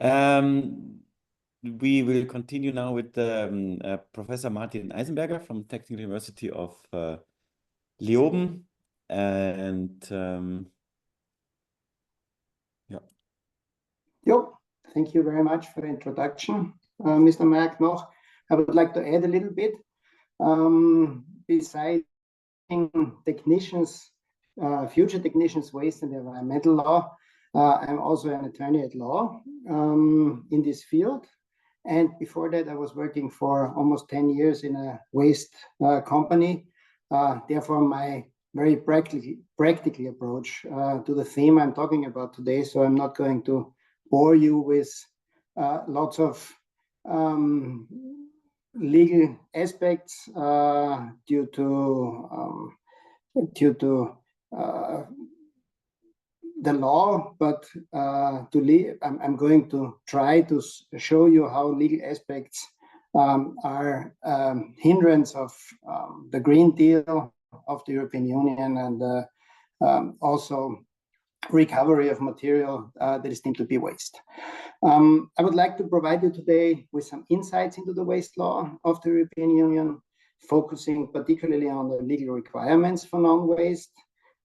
We will continue now with Professor Martin Eisenberger from Technical University of Leoben. And yeah. Yep. Thank you very much for the introduction, Mr. Meyer-Knoch. I would like to add a little bit. Besides technicians, future technicians, waste and environmental law, I'm also an attorney at law in this field. And before that, I was working for almost 10 years in a waste company. Therefore, my very practical approach to the theme I'm talking about today. So I'm not going to bore you with lots of legal aspects due to the law, but I'm going to try to show you how legal aspects are hindrance of the Green Deal of the European Union, and also recovery of material that is deemed to be waste. I would like to provide you today with some insights into the waste law of the European Union, focusing particularly on the legal requirements for non-waste,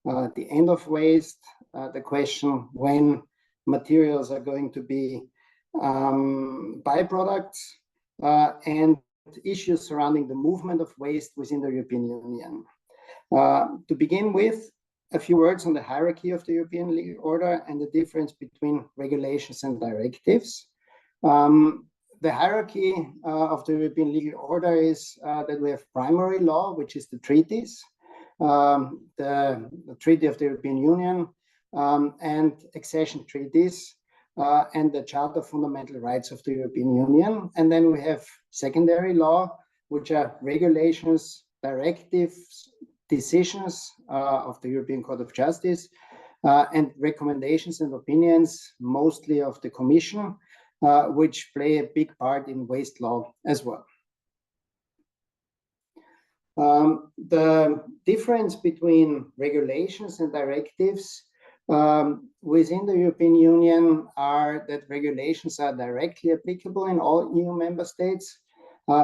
the end of waste, the question when materials are going to be byproducts, and issues surrounding the movement of waste within the European Union. To begin with, a few words on the hierarchy of the European legal order and the difference between regulations and directives. The hierarchy of the European legal order is that we have primary law, which is the treaties, the Treaty of the European Union, and accession treaties, and the Charter of Fundamental Rights of the European Union. And then we have secondary law, which are regulations, directives, decisions of the European Court of Justice, and recommendations and opinions, mostly of the Commission, which play a big part in waste law as well. The difference between regulations and directives within the European Union are that regulations are directly applicable in all EU member states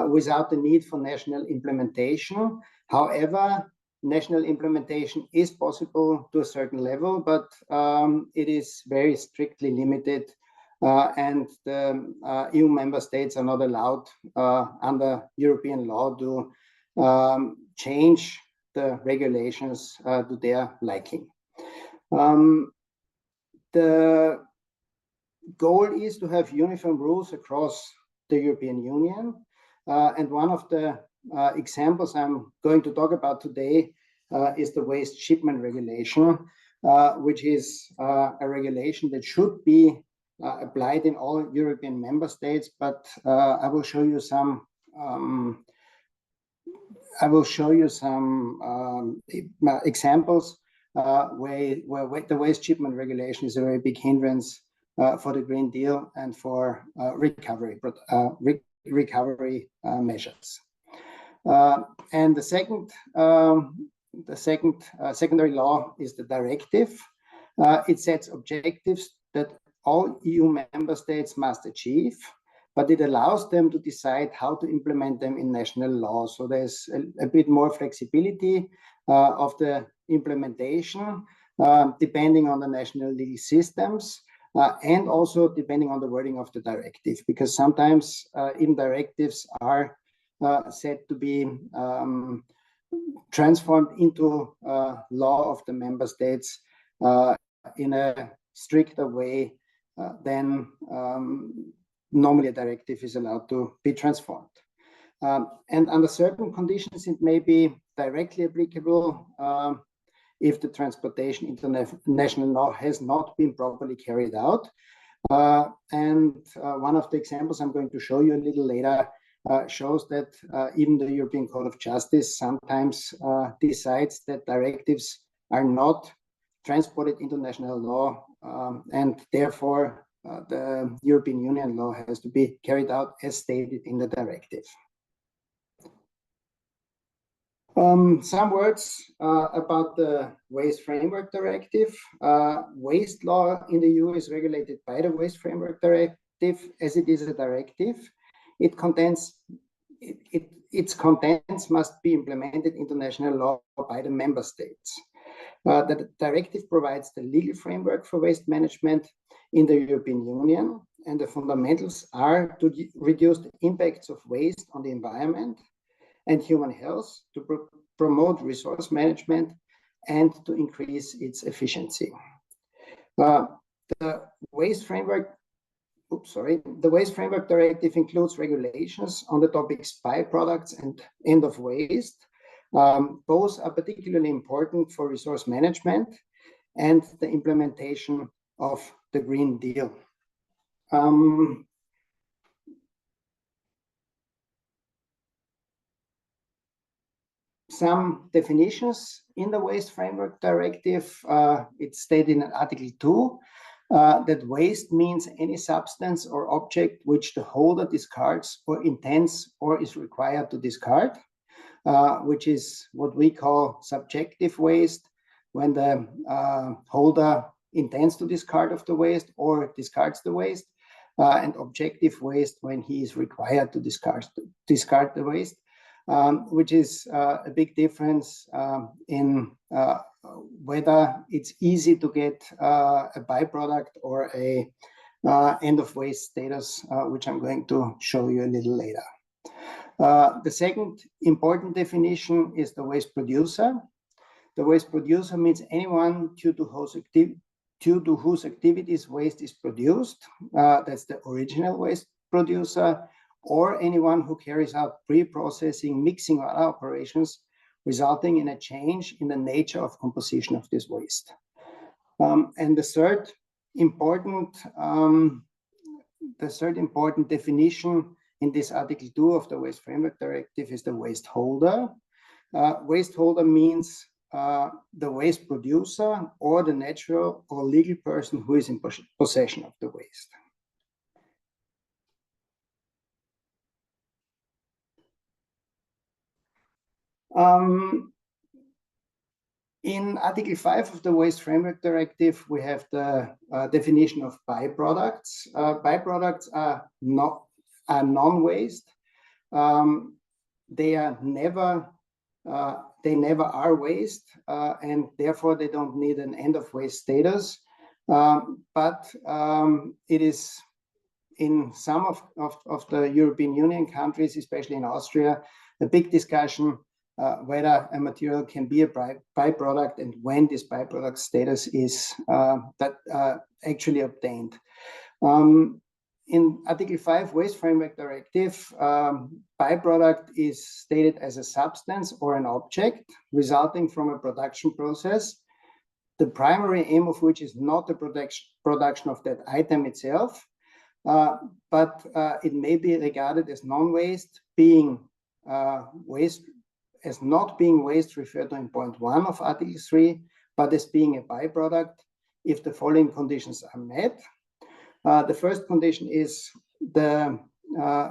without the need for national implementation. However, national implementation is possible to a certain level, but it is very strictly limited, and the EU member states are not allowed under European law to change the regulations to their liking. The goal is to have uniform rules across the European Union, and one of the examples I'm going to talk about today is the waste shipment regulation, which is a regulation that should be applied in all European member states, but I will show you some examples where the waste shipment regulation is a very big hindrance for the Green Deal and for recovery measures. And the secondary law is the directive. It sets objectives that all EU member states must achieve, but it allows them to decide how to implement them in national law. So there's a bit more flexibility of the implementation, depending on the national legal systems, and also depending on the wording of the directive, because sometimes even directives are said to be transformed into law of the member states in a stricter way than normally a directive is allowed to be transformed. And under certain conditions, it may be directly applicable if the transportation international law has not been properly carried out. And one of the examples I'm going to show you a little later shows that even the European Court of Justice sometimes decides that directives are not transported into national law, and therefore the European Union law has to be carried out as stated in the directive. Some words about the Waste Framework Directive. Waste law in the EU is regulated by the Waste Framework Directive. directive, as it is a directive, its contents must be implemented into national law by the member states. The directive provides the legal framework for waste management in the European Union, and the fundamentals are to reduce the impacts of waste on the environment and human health, to promote resource management, and to increase its efficiency. The Waste Framework Directive includes regulations on the topics byproducts and end of waste. Both are particularly important for resource management and the implementation of the Green Deal. Some definitions in the Waste Framework Directive. It's stated in Article 2 that waste means any substance or object which the holder discards or intends or is required to discard, which is what we call subjective waste, when the holder intends to discard of the waste or discards the waste, and objective waste when he is required to discard the waste. Which is a big difference in whether it's easy to get a byproduct or a end of waste status, which I'm going to show you a little later. The second important definition is the waste producer. The waste producer means anyone due to whose activities waste is produced. That's the original waste producer, or anyone who carries out pre-processing, mixing, or other operations resulting in a change in the nature of composition of this waste. And the third important definition in this Article 2 of the Waste Framework Directive is the waste holder. Waste holder means the waste producer or the natural or legal person who is in possession of the waste. In Article 5 of the Waste Framework Directive, we have the definition of byproducts. Byproducts are non-waste. They never are waste, and therefore they don't need an end of waste status. But it is in some of the European Union countries, especially in Austria, a big discussion whether a material can be a byproduct and when this byproduct status is actually obtained. In Article 5 Waste Framework Directive, byproduct is stated as a substance or an object resulting from a production process, the primary aim of which is not the production of that item itself, but it may be regarded as non-waste, being waste, as not being waste referred to in point 1 of Article 3, but as being a byproduct if the following conditions are met. The first condition is the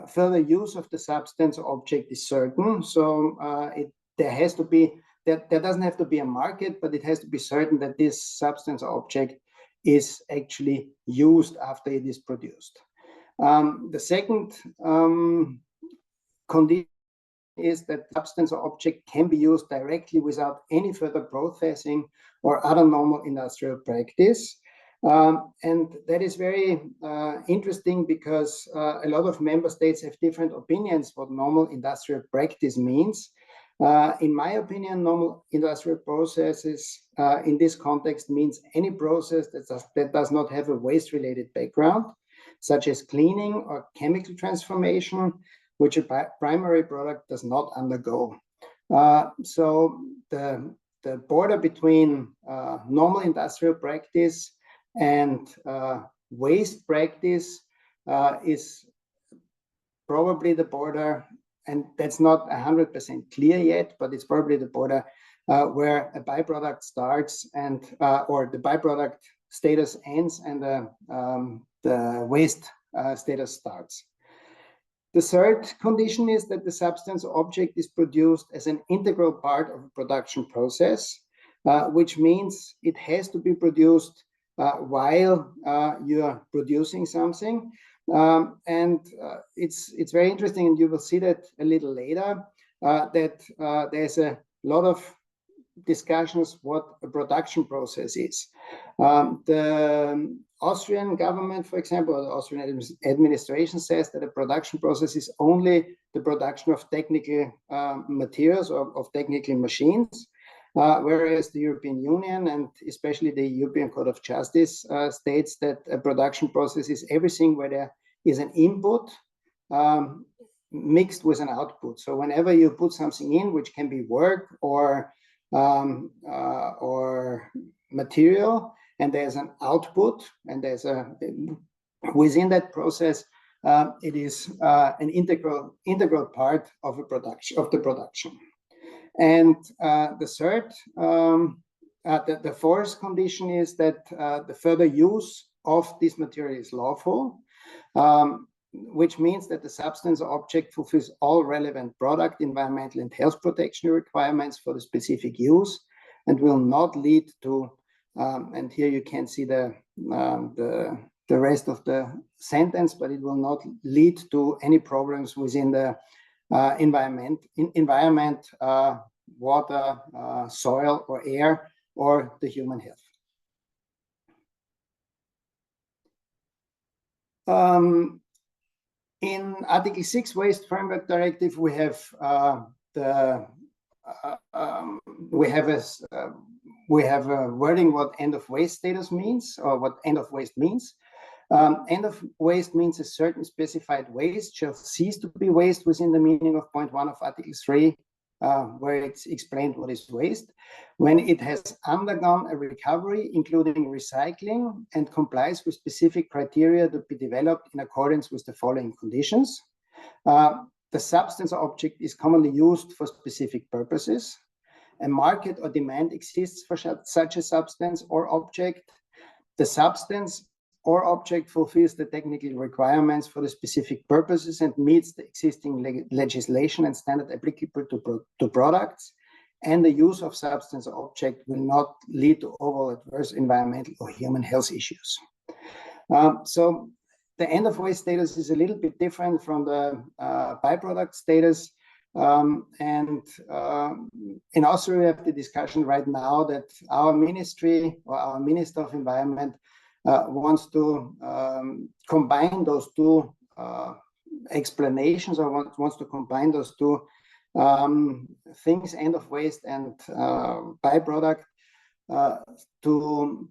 further use of the substance or object is certain. So there doesn't have to be a market, but it has to be certain that this substance or object is actually used after it is produced. The second condition is that substance or object can be used directly without any further processing or other normal industrial practice. And that is very interesting because a lot of member states have different opinions what normal industrial practice means. In my opinion, normal industrial processes in this context means any process that does not have a waste-related background, such as cleaning or chemical transformation, which a primary product does not undergo. So the border between normal industrial practice and waste practice is probably the border, and that's not 100% clear yet, but it's probably the border where a byproduct starts and or the byproduct status ends and the waste status starts. The third condition is that the substance or object is produced as an integral part of a production process, which means it has to be produced while you are producing something. It's very interesting, and you will see that a little later, that there's a lot of discussions what a production process is. The Austrian government, for example, or the Austrian administration says that a production process is only the production of technical materials or of technical machines, whereas the European Union and especially the European Court of Justice states that a production process is everything where there is an input mixed with an output. So whenever you put something in, which can be work or material, and there's an output, and there's within that process, it is an integral part of the production. And the fourth condition is that the further use of this material is lawful, which means that the substance or object fulfills all relevant product, environmental, and health protection requirements for the specific use, and will not lead to, and here you can see the rest of the sentence, but it will not lead to any problems within the environment, water, soil, or air, or the human health. In Article 6 Waste Framework Directive, we have a wording what end of waste status means, or what end of waste means. End of waste means a certain specified waste shall cease to be waste within the meaning of point 1 of Article 3, where it's explained what is waste, when it has undergone a recovery, including recycling, and complies with specific criteria to be developed in accordance with the following conditions. The substance or object is commonly used for specific purposes. A market or demand exists for such a substance or object. The substance or object fulfills the technical requirements for the specific purposes and meets the existing legislation and standard applicable to products, and the use of substance or object will not lead to overall adverse environmental or human health issues. So the end of waste status is a little bit different from the byproduct status. In Austria, we have the discussion right now that our ministry, or our Minister of Environment, wants to combine those two explanations, or wants to combine those two things, end of waste and byproduct, to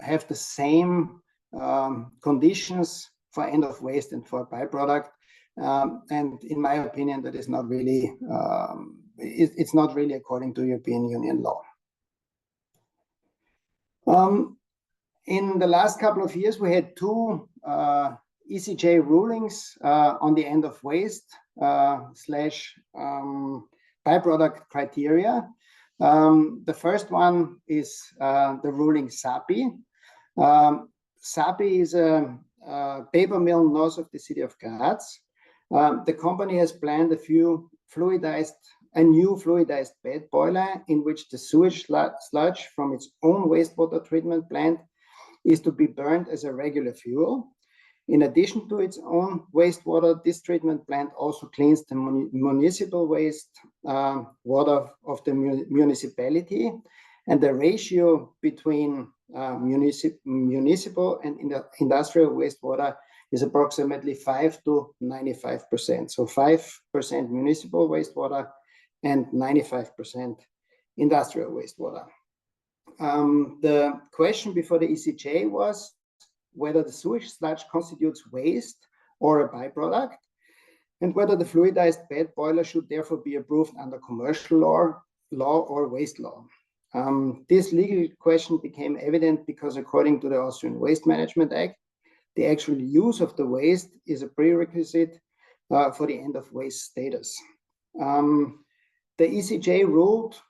have the same conditions for end of waste and for byproduct. And in my opinion, that is not really, it's not really according to European Union law. In the last couple of years, we had two ECJ rulings on the end of waste / byproduct criteria. The first one is the ruling SAPI. SAPI is a paper mill north of the city of Graz. The company has planned a new fluidized bed boiler in which the sewage sludge from its own wastewater treatment plant is to be burned as a regular fuel. In addition to its own wastewater, this treatment plant also cleans the municipal waste water of the municipality, and the ratio between municipal and industrial wastewater is approximately 5 to 95%. So 5% municipal wastewater and 95% industrial wastewater. The question before the ECJ was whether the sewage sludge constitutes waste or a byproduct, and whether the fluidized bed boiler should therefore be approved under commercial law or waste law. This legal question became evident because, according to the Austrian Waste Management Act, the actual use of the waste is a prerequisite for the end of waste status. The ECJ ruled,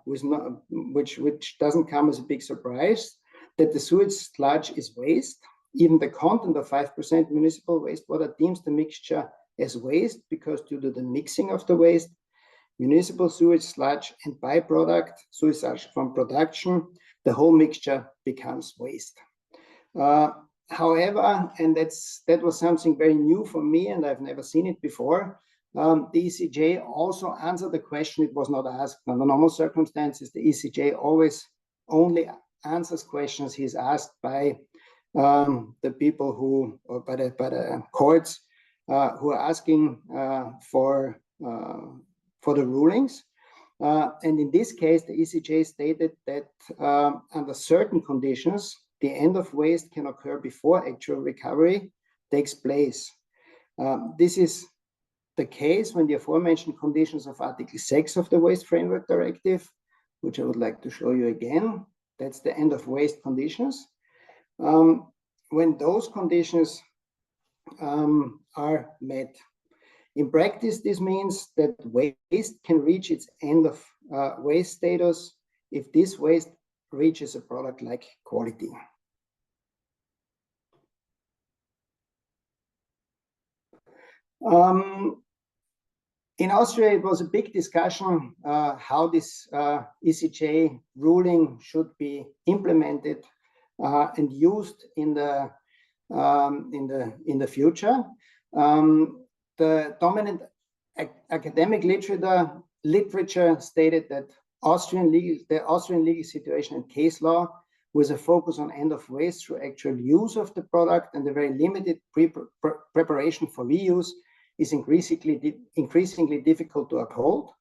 which doesn't come as a big surprise, that the sewage sludge is waste. Even the content of 5% municipal wastewater deems the mixture as waste, because due to the mixing of the waste, municipal sewage sludge and byproduct sewage sludge from production, the whole mixture becomes waste. However, and that was something very new for me, and I've never seen it before. The ECJ also answered the question. It was not asked under normal circumstances. The ECJ always only answers questions he's asked by the people who, or by the courts who are asking for the rulings. And in this case, the ECJ stated that under certain conditions, the end of waste can occur before actual recovery takes place. This is the case when the aforementioned conditions of Article 6 of the Waste Framework Directive, which I would like to show you again, that's the end of waste conditions. When those conditions are met. In practice, this means that waste can reach its end of waste status if this waste reaches a product-like quality. In Austria, it was a big discussion how this ECJ ruling should be implemented and used in the future. The dominant academic literature stated that the Austrian legal situation and case law, with a focus on end of waste through actual use of the product and the very limited preparation for reuse, is increasingly difficult to uphold.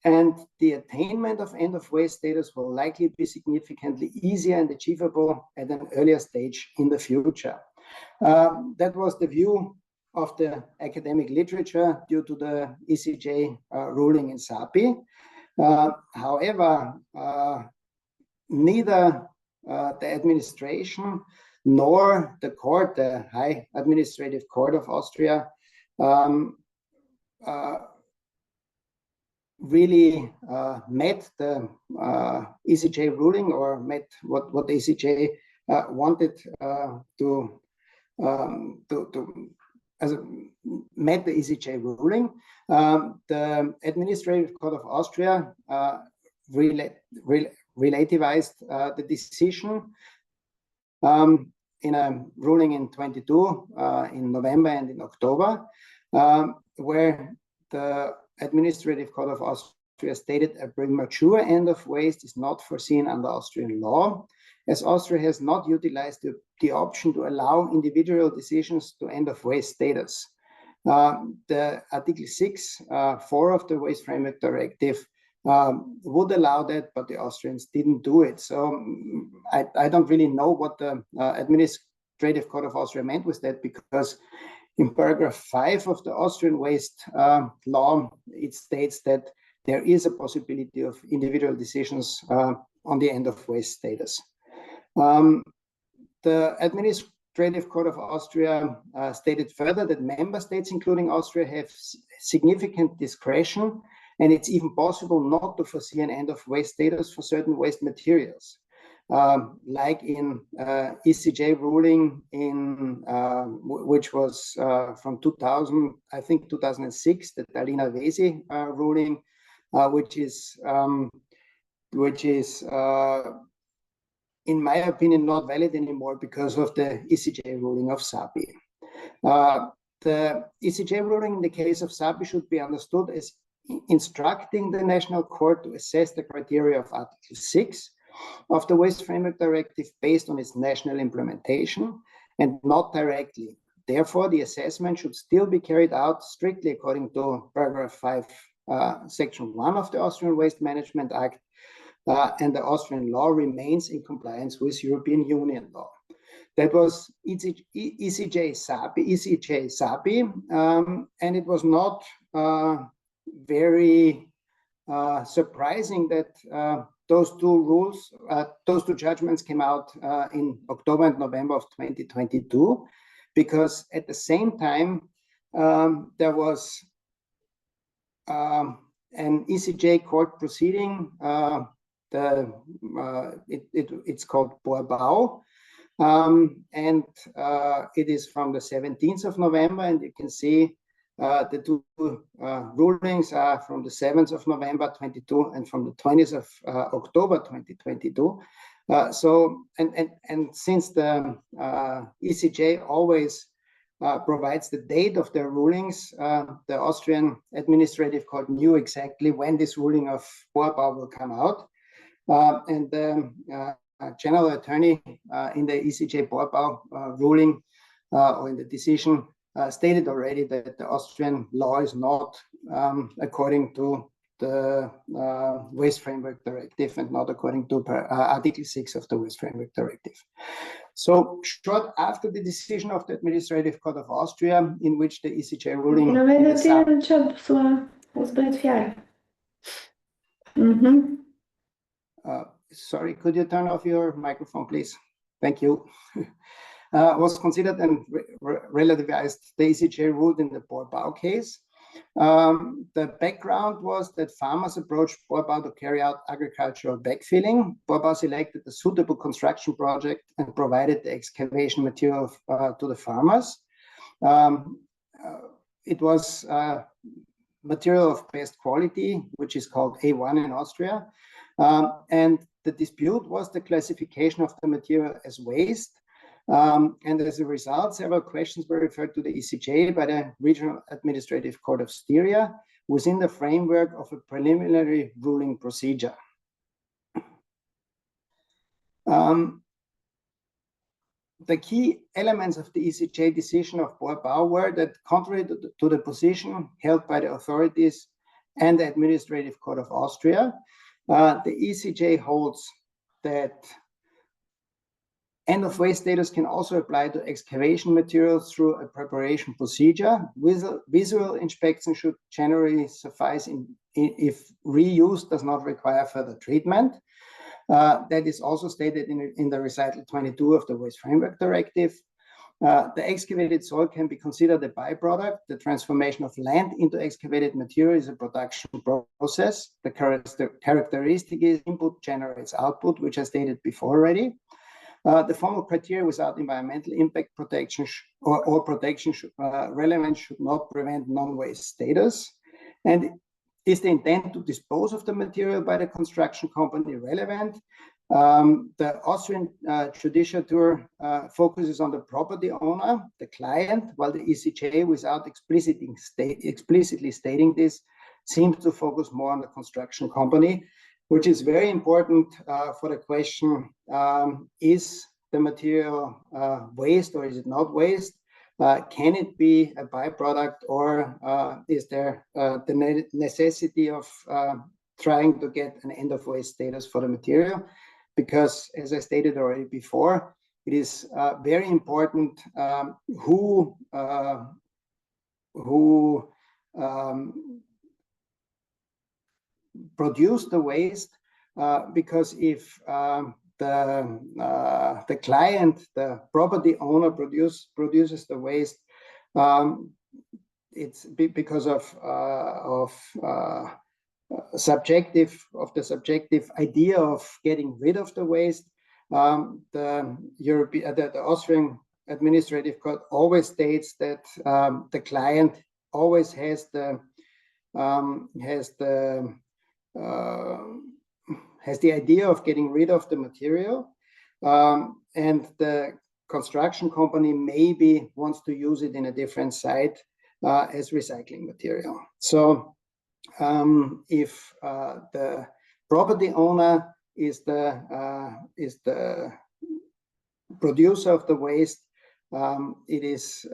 And the attainment of end of waste status will likely be significantly easier and achievable at an earlier stage in the future. That was the view of the academic literature due to the ECJ ruling in SAPI. However, neither the administration nor the court, the High Administrative Court of Austria, really met the ECJ ruling, or met what the ECJ wanted met the ECJ ruling. The Administrative Court of Austria relativized the decision in a ruling in 22, in November and in October, where the Administrative Court of Austria stated a premature end of waste is not foreseen under Austrian law, as Austria has not utilized the option to allow individual decisions to end of waste status. The Article 6.4 of the Waste Framework Directive would allow that, but the Austrians didn't do it. So I don't really know what the Administrative Court of Austria meant with that, because in paragraph 5 of the Austrian waste law, it states that there is a possibility of individual decisions on the end of waste status. The Administrative Court of Austria stated further that member states, including Austria, have significant discretion, and it's even possible not to foresee an end of waste status for certain waste materials. Like in ECJ ruling in which was from 2000, I think 2006, the Tallinna Vesi ruling, which is in my opinion not valid anymore because of the ECJ ruling of SAPI. The ECJ ruling in the case of SAPI should be understood as instructing the national court to assess the criteria of Article 6 of the Waste Framework Directive based on its national implementation and not directly. Therefore, the assessment should still be carried out strictly according to paragraph 5, section 1 of the Austrian Waste Management Act, and the Austrian law remains in compliance with European Union law. That was ECJ SAPI, and it was not very surprising that those two judgments came out in October and November of 2022, because at the same time there was an ECJ court proceeding. It's called Boerbau, and it is from the 17th of November, and you can see the two rulings are from the 7th of November 22 and from the 20th of October 2022. And since the ECJ always provides the date of their rulings, the Austrian Administrative Court knew exactly when this ruling of Borbau will come out. And the General Attorney in the ECJ Borbau ruling or in the decision stated already that the Austrian law is not according to the Waste Framework Directive and not according to Article 6 of the Waste Framework Directive. So short after the decision of the Administrative Court of Austria, in which the ECJ ruling... sorry, could you turn off your microphone, please? Thank you. Was considered and relativized, the ECJ ruled in the Borbau case. The background was that farmers approached Borbau to carry out agricultural backfilling. Borbau selected a suitable construction project and provided the excavation material to the farmers. It was material of best quality, which is called A1 in Austria. And the dispute was the classification of the material as waste. And as a result, several questions were referred to the ECJ by the Regional Administrative Court of Styria within the framework of a preliminary ruling procedure. The key elements of the ECJ decision of Borbau were that, contrary to the position held by the authorities and the Administrative Court of Austria, the ECJ holds that end-of-waste status can also apply to excavation materials through a preparation procedure. Visual inspection should generally suffice if reuse does not require further treatment. That is also stated in the recital 22 of the Waste Framework Directive. The excavated soil can be considered a byproduct. The transformation of land into excavated material is a production process. The characteristic is input generates output, which I stated before already. The formal criteria without environmental impact protection or protection relevance should not prevent non-waste status. And is the intent to dispose of the material by the construction company relevant? The Austrian Judicature focuses on the property owner, the client, while the ECJ, without explicitly stating this, seems to focus more on the construction company, which is very important for the question, is the material waste or is it not waste? Can it be a byproduct, or is there the necessity of trying to get an end-of-waste status for the material? Because, as I stated already before, it is very important who produce the waste, because if the client, the property owner, produces the waste, it's because of the subjective idea of getting rid of the waste. The Austrian Administrative Court always states that the client always has the idea of getting rid of the material, and the construction company maybe wants to use it in a different site as recycling material. So if the property owner is the producer of the waste, it is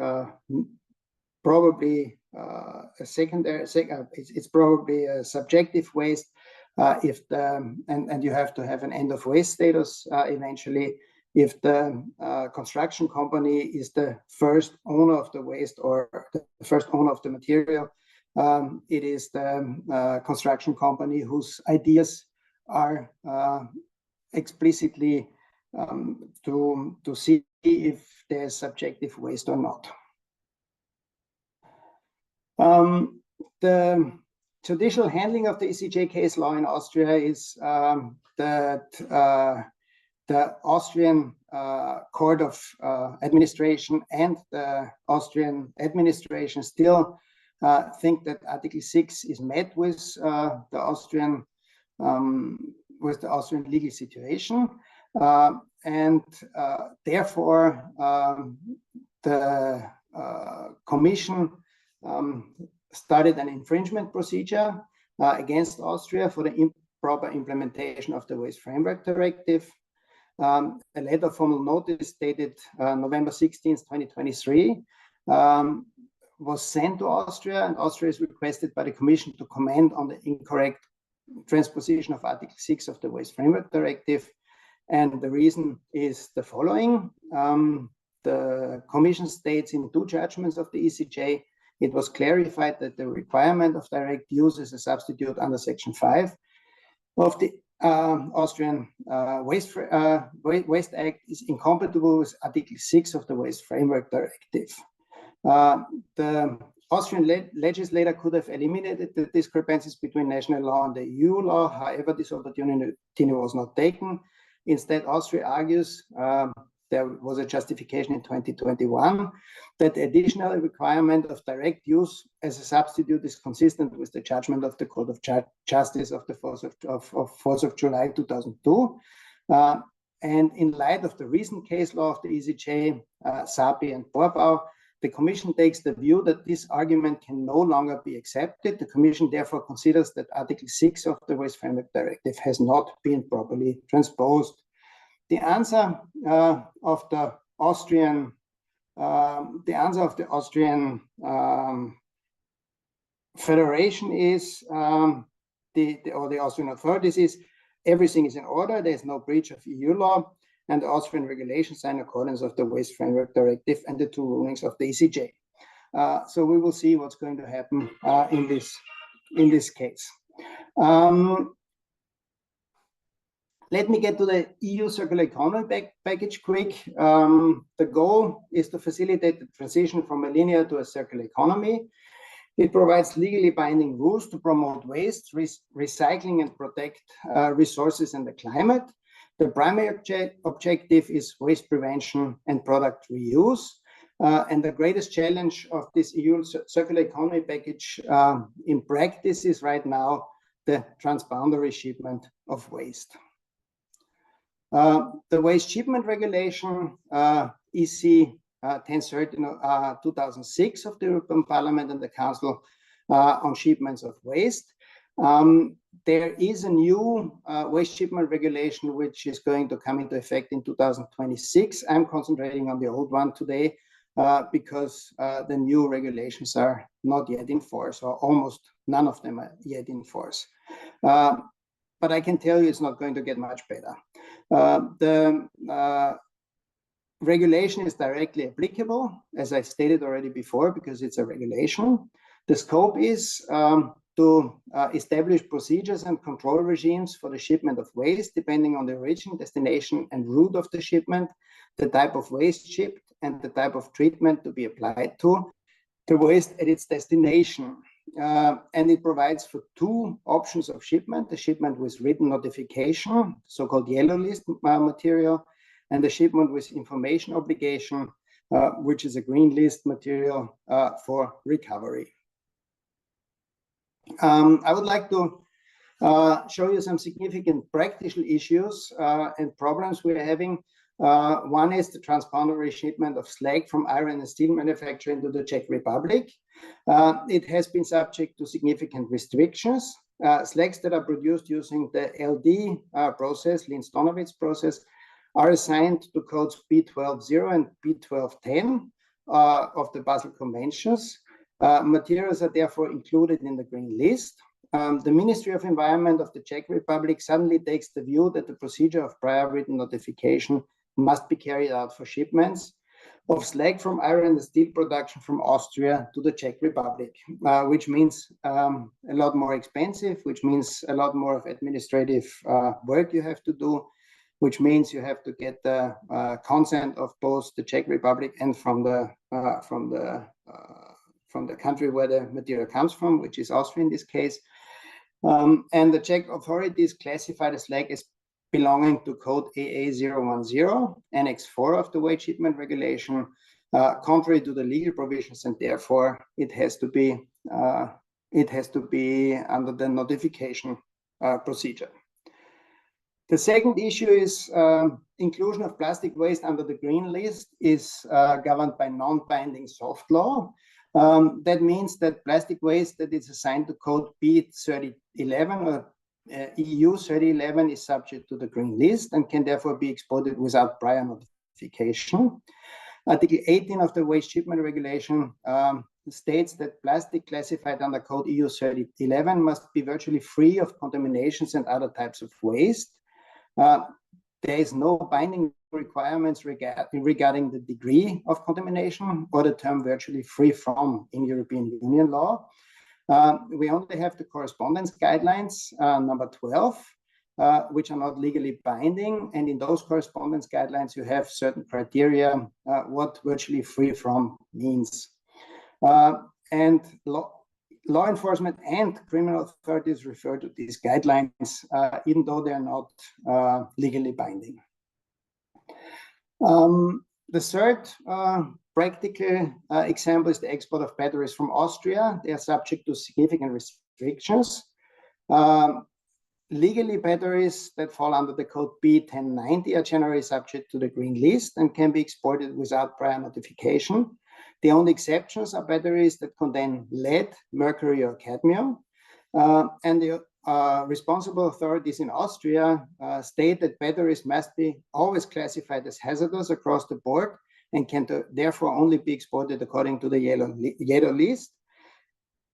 probably a secondary. It's probably a subjective waste. If you have to have an end of waste status eventually. If the construction company is the first owner of the waste or the first owner of the material, it is the construction company whose ideas are explicitly to see if there's subjective waste or not. The judicial handling of the ECJ case law in Austria is that the Austrian Court of Administration and the Austrian administration still think that Article 6 is met with the Austrian legal situation. Therefore, the Commission started an infringement procedure against Austria for the improper implementation of the Waste Framework Directive. A letter of formal notice dated November 16, 2023, was sent to Austria, and Austria is requested by the Commission to comment on the incorrect transposition of Article 6 of the Waste Framework Directive. And the reason is the following. The Commission states in 2 judgments of the ECJ, it was clarified that the requirement of direct use as a substitute under Section 5 of the Austrian Waste Act is incompatible with Article 6 of the Waste Framework Directive. The Austrian legislator could have eliminated the discrepancies between national law and the EU law. However, this opportunity was not taken. Instead, Austria argues there was a justification in 2021 that the additional requirement of direct use as a substitute is consistent with the judgment of the Court of Justice of the 4th of July 2002. And in light of the recent case law of the ECJ, SAPI and Borbau, the Commission takes the view that this argument can no longer be accepted. The Commission therefore considers that Article 6 of the Waste Framework Directive has not been properly transposed. The answer of the Austrian Federation is, the Austrian authorities is, everything is in order. There is no breach of EU law, and the Austrian regulations are in accordance of the Waste Framework Directive and the 2 rulings of the ECJ. So we will see what's going to happen in this case. Let me get to the EU circular economy package quick. The goal is to facilitate the transition from a linear to a circular economy. It provides legally binding rules to promote waste, recycling, and protect resources and the climate. The primary objective is waste prevention and product reuse. And the greatest challenge of this EU circular economy package in practice is right now the transboundary shipment of waste. The Waste Shipment Regulation, EC 1030/2006 of the European Parliament and the Council on shipments of waste. There is a new waste shipment regulation which is going to come into effect in 2026. I'm concentrating on the old one today because the new regulations are not yet in force, or almost none of them are yet in force. But I can tell you it's not going to get much better. The regulation is directly applicable, as I stated already before, because it's a regulation. The scope is to establish procedures and control regimes for the shipment of waste, depending on the origin, destination, and route of the shipment, the type of waste shipped, and the type of treatment to be applied to the waste at its destination. And it provides for 2 options of shipment: the shipment with written notification, so-called yellow list material, and the shipment with information obligation, which is a green list material for recovery. I would like to show you some significant practical issues and problems we're having. One is the transboundary shipment of slag from iron and steel manufacturing to the Czech Republic. It has been subject to significant restrictions. Slags that are produced using the LD process, Linz-Donowitz process, are assigned to codes B12.0 and B12.10 of the Basel Conventions. Materials are therefore included in the green list. The Ministry of Environment of the Czech Republic suddenly takes the view that the procedure of prior written notification must be carried out for shipments of slag from iron and steel production from Austria to the Czech Republic, which means a lot more expensive, which means a lot more of administrative work you have to do, which means you have to get the consent of both the Czech Republic and from the country where the material comes from, which is Austria in this case. And the Czech authorities classify the slag as belonging to code AA010, Annex 4 of the Waste Shipment Regulation, contrary to the legal provisions, and therefore it has to be under the notification procedure. The second issue is inclusion of plastic waste under the green list is governed by non-binding soft law. That means that plastic waste that is assigned to code B3011 or EU 3011 is subject to the green list and can therefore be exported without prior notification. Article 18 of the Waste Shipment Regulation states that plastic classified under code EU 3011 must be virtually free of contaminations and other types of waste. There is no binding requirements regarding the degree of contamination or the term virtually free from in European Union law. We only have the correspondence guidelines, number 12, which are not legally binding. And in those correspondence guidelines, you have certain criteria, what virtually free from means. And law enforcement and criminal authorities refer to these guidelines, even though they are not legally binding. The third practical example is the export of batteries from Austria. They are subject to significant restrictions. Legally, batteries that fall under the code B1090 are generally subject to the green list and can be exported without prior notification. The only exceptions are batteries that contain lead, mercury, or cadmium. And the responsible authorities in Austria state that batteries must be always classified as hazardous across the board and can therefore only be exported according to the yellow list.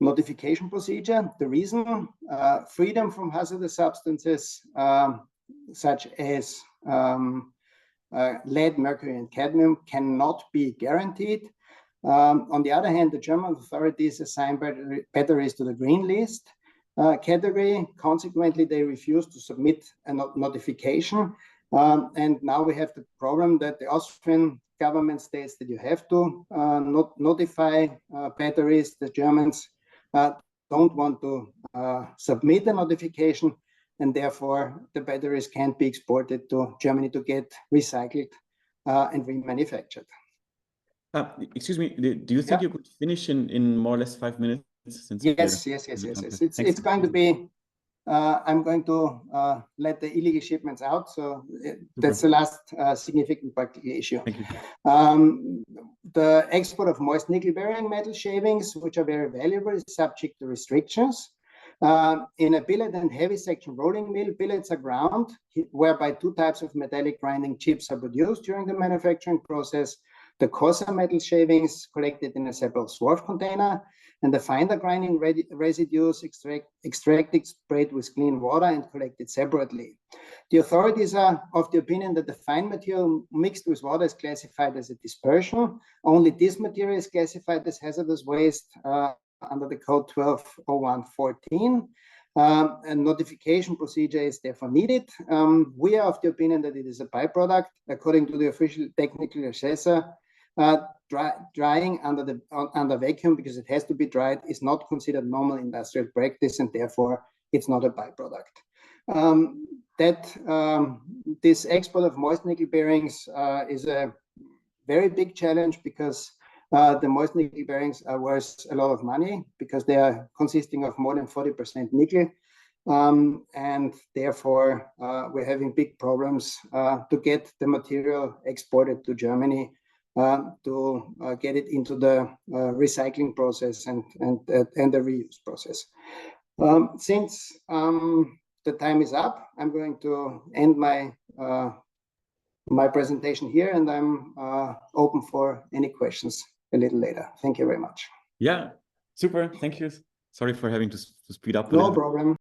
Notification procedure. The reason, freedom from hazardous substances such as lead, mercury, and cadmium cannot be guaranteed. On the other hand, the German authorities assign batteries to the green list category. Consequently, they refuse to submit a notification. And now we have the problem that the Austrian government states that you have to notify batteries. The Germans don't want to submit a notification, and therefore the batteries can't be exported to Germany to get recycled and remanufactured. Excuse me, do you think you could finish in more or less 5 minutes? Since yes. It's going to be, I'm going to let the illegal shipments out. So that's the last significant practical issue. Thank you. The export of moist nickel-bearing metal shavings, which are very valuable, is subject to restrictions. In a billet and heavy section rolling mill, billets are ground, whereby two types of metallic grinding chips are produced during the manufacturing process. The coarser metal shavings collected in a separate swarf container, and the finer grinding residues extracted, sprayed with clean water and collected separately. The authorities are of the opinion that the fine material mixed with water is classified as a dispersion. Only this material is classified as hazardous waste under the code 120114. A notification procedure is therefore needed. We are of the opinion that it is a byproduct. According to the official technical assessor, drying under vacuum, because it has to be dried, is not considered normal industrial practice, and therefore it's not a byproduct. This export of moist nickel bearings is a very big challenge, because the moist nickel bearings are worth a lot of money, because they are consisting of more than 40% nickel. And therefore, we're having big problems to get the material exported to Germany, to get it into the recycling process and the reuse process. Since the time is up, I'm going to end my presentation here, and I'm open for any questions a little later. Thank you very much. Yeah, super. Thank you. Sorry for having to speed up a little. little. No problem.